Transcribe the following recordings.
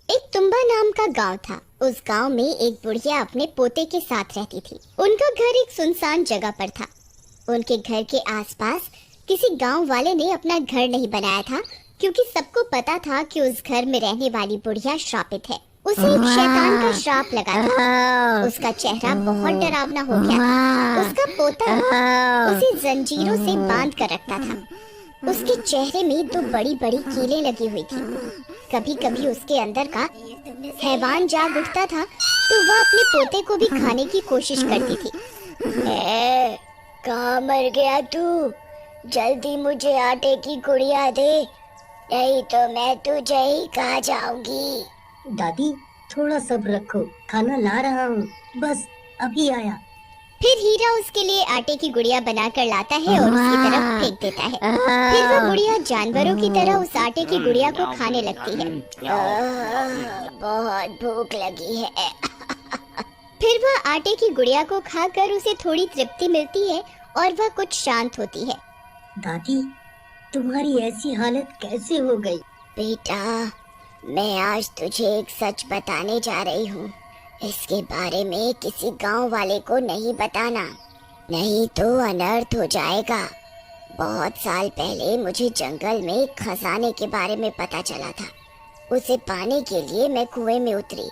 एक तुम्बा नाम का गांव था। उस गांव में एक बुढ़िया अपने पोते के साथ रहती थी। उनका घर एक सुनसान जगह पर था। उनके घर के आसपास किसी गांव वाले ने अपना घर नहीं बनाया था, क्योंकि सबको पता था कि उस घर में रहने वाली बुढ़िया श्रापित है। उसे एक शैतान का श्राप लगा था। उसका चेहरा बहुत डरावना हो गया था। उसका पोता उसे जंजीरों से बांध कर रखता था। उसके चेहरे में दो बड़ी बड़ी कीलें लगी हुई थी। कभी कभी उसके अंदर का हैवान जाग उठता था तो वह अपने पोते को भी खाने की कोशिश करती थी। कहाँ मर गया तू? जल्दी मुझे आटे की गुड़िया दे, नहीं तो मैं तुझे ही खा जाऊंगी। दादी थोड़ा सब्र रखो, खाना ला रहा हूँ, बस अभी आया। फिर हीरा उसके लिए आटे की गुड़िया बनाकर लाता है और उसकी तरफ फेंक देता है। फिर वह गुड़िया जानवरों की तरह उस आटे की गुड़िया को खाने लगती है। बहुत भूख लगी है। फिर वह आटे की गुड़िया को खाकर उसे थोड़ी तृप्ति मिलती है और वह कुछ शांत होती है। दादी तुम्हारी ऐसी हालत कैसे हो गई? बेटा, मैं आज तुझे एक सच बताने जा रही हूँ। इसके बारे में किसी गांव वाले को नहीं बताना, नहीं तो अनर्थ हो जाएगा। बहुत साल पहले मुझे जंगल में एक खजाने के बारे में पता चला था। उसे पाने के लिए मैं कुएं में उतरी।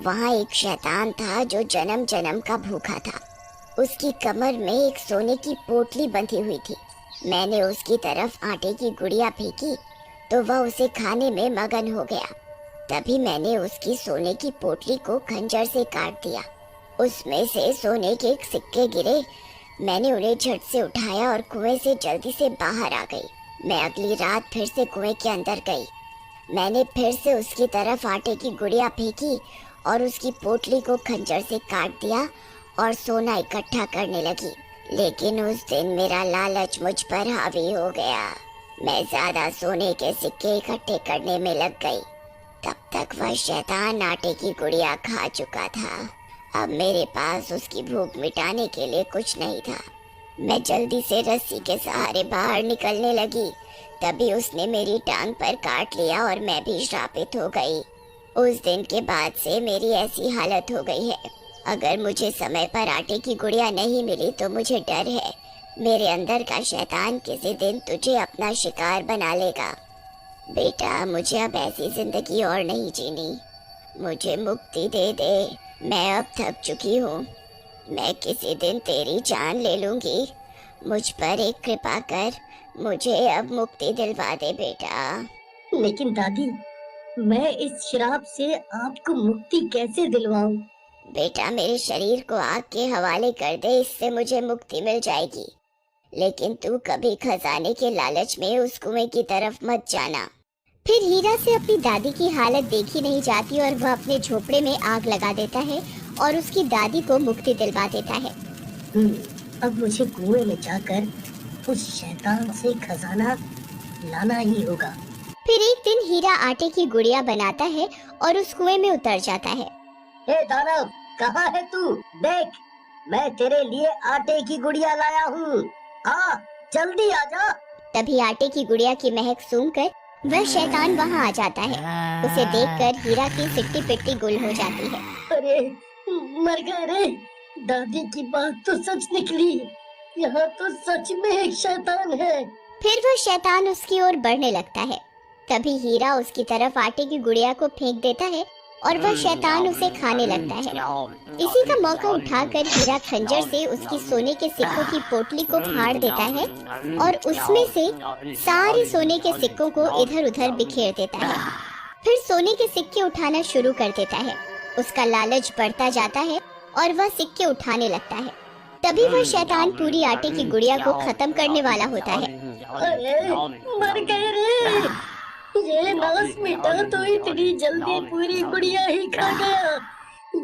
वहाँ एक शैतान था जो जन्म जन्म का भूखा था। उसकी कमर में एक सोने की पोटली बंधी हुई थी। मैंने उसकी तरफ आटे की गुड़िया फेंकी तो वह उसे खाने में मगन हो गया। तभी मैंने उसकी सोने की पोटली को खंजर से काट दिया। उसमें से सोने के सिक्के गिरे। मैंने उन्हें झट से उठाया और कुएं से जल्दी से बाहर आ गई। मैं अगली रात फिर से कुएं के अंदर गई। मैंने फिर से उसकी तरफ आटे की गुड़िया फेंकी और उसकी पोटली को खंजर से काट दिया और सोना इकट्ठा करने लगी। लेकिन उस दिन मेरा लालच मुझ पर हावी हो गया। मैं ज्यादा सोने के सिक्के इकट्ठे करने में लग गई। तब तक वह शैतान आटे की गुड़िया खा चुका था। अब मेरे पास उसकी भूख मिटाने के लिए कुछ नहीं था। मैं जल्दी से रस्सी के सहारे बाहर निकलने लगी। तभी उसने मेरी टांग पर काट लिया और मैं भी श्रापित हो गई। उस दिन के बाद से मेरी ऐसी हालत हो गई है। अगर मुझे समय पर आटे की गुड़िया नहीं मिली तो मुझे डर है मेरे अंदर का शैतान किसी दिन तुझे अपना शिकार बना लेगा। बेटा, मुझे अब ऐसी जिंदगी और नहीं जीनी। मुझे मुक्ति दे दे। मैं अब थक चुकी हूँ। मैं किसी दिन तेरी जान ले लूंगी। मुझ पर एक कृपा कर, मुझे अब मुक्ति दिलवा दे बेटा। लेकिन दादी, मैं इस श्राप से आपको मुक्ति कैसे दिलवाऊं? बेटा, मेरे शरीर को आग के हवाले कर दे, इससे मुझे मुक्ति मिल जाएगी। लेकिन तू कभी खजाने के लालच में उस कुएं की तरफ मत जाना। फिर हीरा से अपनी दादी की हालत देखी नहीं जाती और वह अपने झोपड़े में आग लगा देता है और उसकी दादी को मुक्ति दिलवा देता है। अब मुझे कुएं में जाकर उस शैतान से खजाना लाना ही होगा। फिर एक दिन हीरा आटे की गुड़िया बनाता है और उस कुएं में उतर जाता है। हे दानव, कहाँ है तू? देख, मैं तेरे लिए आटे की गुड़िया लाया हूँ। आ, जल्दी आजा। तभी आटे की गुड़िया की महक सूंघकर वह शैतान वहाँ आ जाता है। उसे देखकर हीरा की सिट्टी पिट्टी गुल हो जाती है। अरे मर गए रे। दादी की बात तो सच निकली। यहाँ तो सच में एक शैतान है। फिर वह शैतान उसकी ओर बढ़ने लगता है। तभी हीरा उसकी तरफ आटे की गुड़िया को फेंक देता है और वह शैतान उसे खाने लगता है। इसी का मौका उठाकर हीरा खंजर से उसकी सोने के सिक्कों की पोटली को फाड़ देता है और उसमें से सारे सोने के सिक्कों को इधर उधर बिखेर देता है। फिर सोने के सिक्के उठाना शुरू कर देता है। उसका लालच बढ़ता जाता है और वह सिक्के उठाने लगता है। तभी वह शैतान पूरी आटे की गुड़िया को खत्म करने वाला होता है। अरे मर गए रे। ये नास मिटा तो इतनी जल्दी पूरी गुड़िया ही खा गया।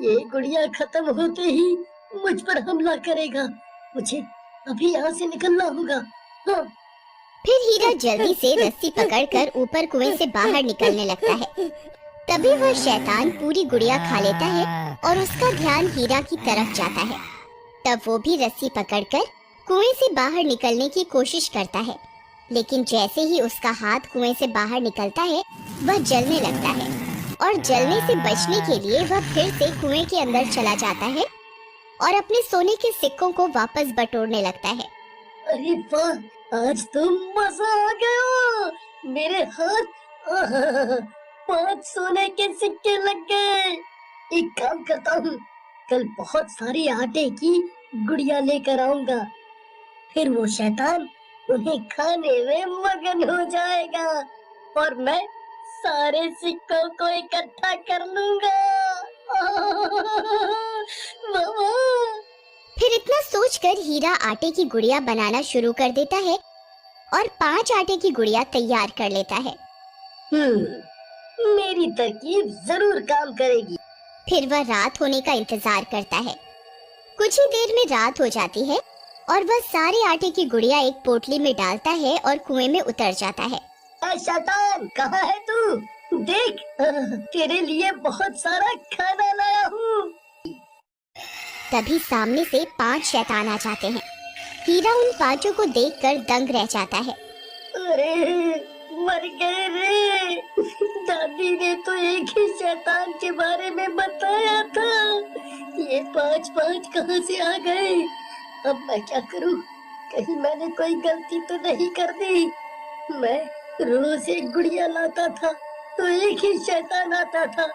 ये गुड़िया खत्म होते ही मुझ पर हमला करेगा। मुझे अभी यहाँ से निकलना होगा। हाँ। फिर हीरा जल्दी से रस्सी पकड़कर ऊपर कुएं से बाहर निकलने लगता है। तभी वह शैतान पूरी गुड़िया खा लेता है और उसका ध्यान हीरा की तरफ जाता है। तब वो भी रस्सी पकड़कर कुएं से बाहर निकलने की कोशिश करता है। लेकिन जैसे ही उसका हाथ कुएं से बाहर निकलता है वह जलने लगता है। और जलने से बचने के लिए वह फिर से कुएं के अंदर चला जाता है और अपने सोने के सिक्कों को वापस बटोरने लगता है। अरे वाह, आज तो मजा आ गया। मेरे हाथ 5 सोने के सिक्के लग गए। एक काम करता हूँ, कल बहुत सारी आटे की गुड़िया लेकर आऊंगा, फिर वो शैतान उन्हें खाने में मगन हो जाएगा और मैं सारे सिक्कों को इकट्ठा कर लूंगा। मामा। फिर इतना सोचकर हीरा आटे की गुड़िया बनाना शुरू कर देता है और 5 आटे की गुड़िया तैयार कर लेता है। मेरी तरकीब जरूर काम करेगी। फिर वह रात होने का इंतजार करता है। कुछ ही देर में रात हो जाती है और वह सारे आटे की गुड़िया एक पोटली में डालता है और कुएं में उतर जाता है। शैतान, कहाँ है तू? देख, तेरे लिए बहुत सारा खाना लाया हूँ। तभी सामने से 5 शैतान आ जाते हैं। हीरा उन 5 को देखकर दंग रह जाता है। अरे मर गए रे। दादी ने तो एक ही शैतान के बारे में बताया था, ये 5 कहाँ से आ गए? अब मैं क्या करूं? कहीं मैंने कोई गलती तो नहीं कर दी? मैं रोज एक गुड़िया लाता था तो एक ही शैतान आता था।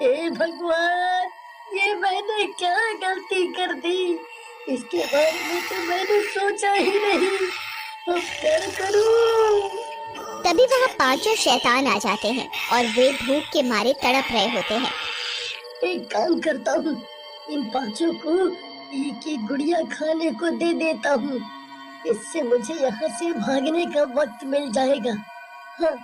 हे भगवान, ये मैंने क्या गलती कर दी? इसके बारे में तो मैंने सोचा ही नहीं। अब क्या करूं? तभी वहाँ 5 शैतान आ जाते हैं और वे भूख के मारे तड़प रहे होते हैं। एक काम करता हूँ, इन 5 को एक एक गुड़िया खाने को दे देता हूँ, इससे मुझे यहाँ से भागने का वक्त मिल जाएगा। हाँ।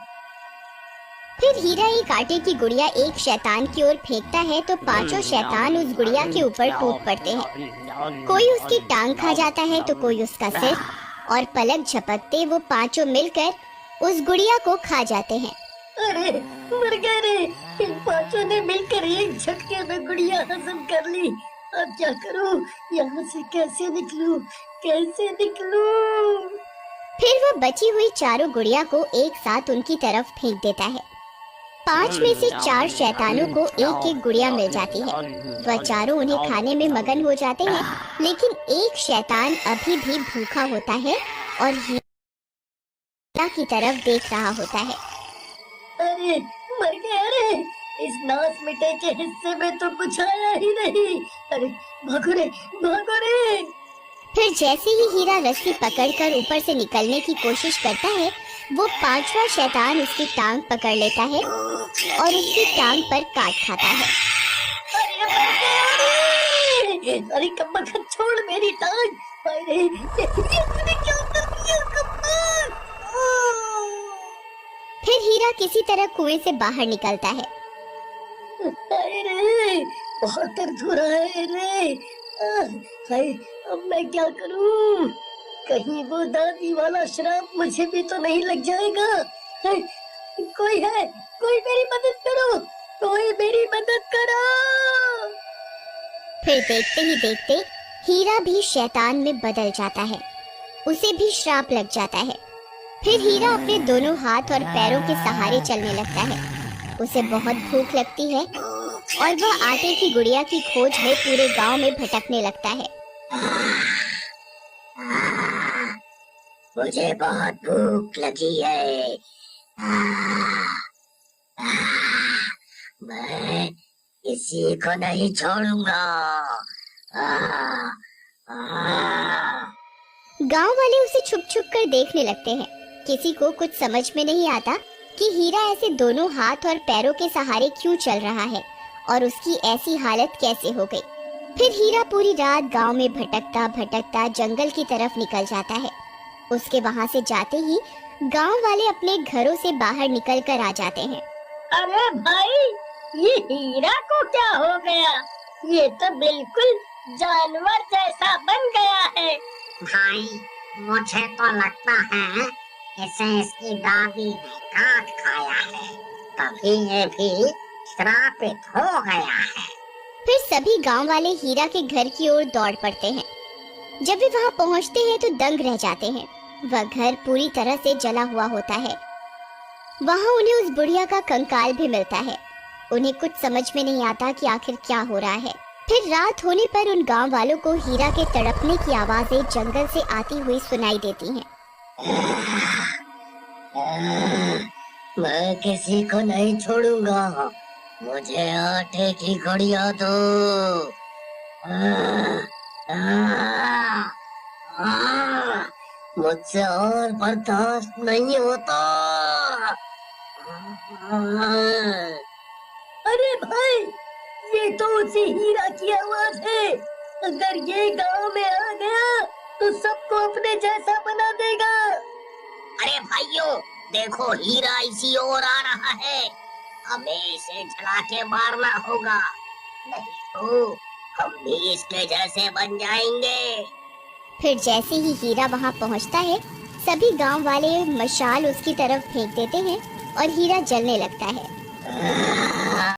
फिर हीरा एक आटे की गुड़िया एक शैतान की ओर फेंकता है तो 5 शैतान उस गुड़िया के ऊपर टूट पड़ते हैं। कोई उसकी टांग खा जाता है तो कोई उसका सिर, और पलक झपकते वो 5 मिलकर उस गुड़िया को खा जाते हैं। अरे मर गए रे। इन 5 ने मिलकर एक झटके में गुड़िया हजम कर ली। अब क्या करूं? यहाँ से कैसे निकलूं? कैसे निकलूं? फिर वह बची हुई 4 गुड़िया को एक साथ उनकी तरफ फेंक देता है। 5 में से 4 शैतानों को एक एक गुड़िया मिल जाती है। वह 4 उन्हें खाने में मगन हो जाते हैं, लेकिन एक शैतान अभी भी भूखा होता है और हीरा की तरफ देख रहा होता है। अरे मर गया रे। इस नास मिटे के हिस्से में तो कुछ आया ही नहीं। अरे भागो रे, भागो रे। फिर जैसे ही हीरा रस्सी पकड़कर ऊपर से निकलने की कोशिश करता है, वो 5वां शैतान उसकी टांग पकड़ लेता है और उसकी टांग पर काट खाता है। अरे कम्मा, छोड़ मेरी टांग। अरे ये तूने क्या कर दिया कम्मा? फिर हीरा किसी तरह कुएं से बाहर निकलता है। अरे बहुत दर्द हो रहा है रे। हाय, अब मैं क्या करूं? कहीं वो दादी वाला श्राप मुझे भी तो नहीं लग जाएगा? कोई है? कोई मेरी मदद करो, कोई मेरी मदद करो। फिर देखते ही देखते हीरा भी शैतान में बदल जाता है। उसे भी श्राप लग जाता है। फिर हीरा अपने दोनों हाथ और पैरों के सहारे चलने लगता है। उसे बहुत भूख लगती है और वह आटे की गुड़िया की खोज में पूरे गांव में भटकने लगता है। मुझे बहुत भूख लगी है। मैं किसी को नहीं छोड़ूंगा। गांव वाले उसे छुप छुप कर देखने लगते हैं। किसी को कुछ समझ में नहीं आता कि हीरा ऐसे दोनों हाथ और पैरों के सहारे क्यों चल रहा है और उसकी ऐसी हालत कैसे हो गई। फिर हीरा पूरी रात गांव में भटकता भटकता जंगल की तरफ निकल जाता है। उसके वहां से जाते ही गांव वाले अपने घरों से बाहर निकल कर आ जाते हैं। अरे भाई, ये हीरा को क्या हो गया? ये तो बिल्कुल जानवर जैसा बन गया है। भाई, मुझे तो लगता है इसे इसकी दादी ने काट खाया है, तभी ये भी श्रापित हो गया है। फिर सभी गांव वाले हीरा के घर की ओर दौड़ पड़ते हैं। जब वे वहां पहुंचते हैं तो दंग रह जाते हैं। वह घर पूरी तरह से जला हुआ होता है। वहां उन्हें उस बुढ़िया का कंकाल भी मिलता है। उन्हें कुछ समझ में नहीं आता कि आखिर क्या हो रहा है। फिर रात होने पर उन गांव वालों को हीरा के तड़पने की आवाजें जंगल से आती हुई सुनाई देती हैं। मैं किसी को नहीं छोड़ूंगा, मुझे आटे की गुड़िया दो। मुझसे और बर्दाश्त नहीं होता। अरे भाई, ये तो उसी हीरा की आवाज है। अगर ये गांव में आ गया तो सबको अपने जैसा बना देगा। अरे भाइयों, देखो हीरा इसी ओर आ रहा है। हमें इसे जला के मारना होगा, नहीं तो हम भी इसके जैसे बन जाएंगे। फिर जैसे ही हीरा वहां पहुंचता है, सभी गांव वाले मशाल उसकी तरफ फेंक देते हैं और हीरा जलने लगता है।